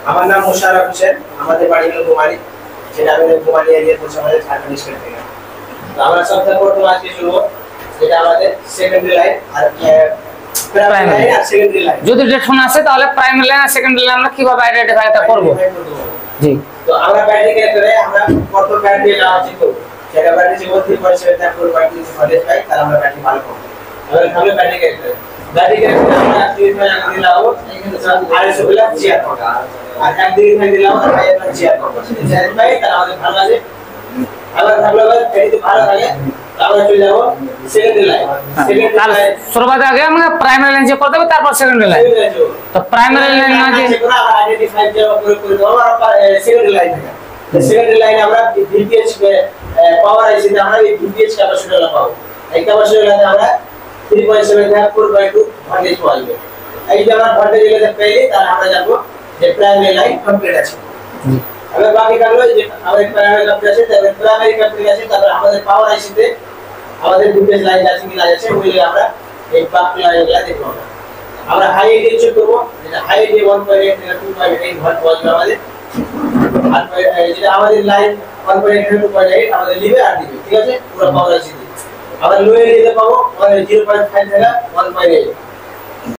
আমার নাম মোশাররফ হোসেন, আমাদের বাড়ি হলো কুমারী, যেটা আমাদের কুমারী এরিয়া পড়ছে আমাদের ঝাড়খণ্ড স্টেট থেকে। তো আমরা সবথেকে প্রথম আজকে শুরু যেটা আমাদের সেকেন্ডারি লাইন আর প্রাইমারি লাইন আর সেকেন্ডারি লাইন। যদি ডিফারেন্স আছে তাহলে প্রাইমারি লাইন আর সেকেন্ডারি লাইন আমরা কিভাবে আইডেন্টিফাই করব? জি, তো আমরা ব্যাটারি ক্যারেক্টারে আমরা প্রথম ব্যাটারি নাও আছে তো সেটা ব্যাটারি যে 3% তারপর ব্যাটারি ভোল্টেজ পাই তাহলে আমরা ব্যাটারি ভালো করব। আমরা ভালো ব্যাটারি ক্যারেক্টার আমরা 3 দিলাম আড়াইশো গুলা চেয়ার করব আর এক দিকে ফেলে দিলাম আর আমরা চেয়ার করব। চেয়ার পাই তাহলে আমাদের ভালো আছে। আবার ভালো ব্যাটারি ভালো থাকে আমরা চলে যাব সেকেন্ডারি লাইন। সেকেন্ডারি লাইন সর্বদা আগে আমরা প্রাইমারি লাইন যে করতে হবে তারপর সেকেন্ডারি লাইন। তো প্রাইমারি লাইন না যে আমরা আইডেন্টিফাই করে দেব আর সেকেন্ডারি লাইন থেকে সেকেন্ডারি লাইন আমরা ভিপিএইচ পাওয়ার আইসি তে আমরা এই ভিপিএইচ ক্যাপাসিটর পাবো। এই ক্যাপাসিটরে আমরা 3.7 থেকে 4.2 ভোল্টেজ পাবো। এই যে আমরা ভোল্টেজ এগুলো পেলে তাহলে আমরা জানবো যে প্রাইমারি লাইন কমপ্লিট আছে। এবার বাকি কাজগুলো যে আমাদের প্রাইমারি কমপ্লিট আছে তারপরে প্রাইমারি কমপ্লিট আছে তারপরে আমাদের পাওয়ার আইসি তে আমাদের ভিপিএইচ লাইন আছে কি লাইন আছে ওইগুলো আমরা এই বাকি লাইনগুলো দেখব। আমরা হাই এডি চেক করব, যেটা হাই এডি 1.8 থেকে 2.8 ভোল্ট পাওয়া আমাদের আর যেটা আমাদের লাইন 1.8 থেকে 2.8 আমাদের লিবে আর দিবে, ঠিক আছে পুরো পাওয়ার আইসি। আবার লো এরিয়াতে পাবো 0.5 থেকে 1.8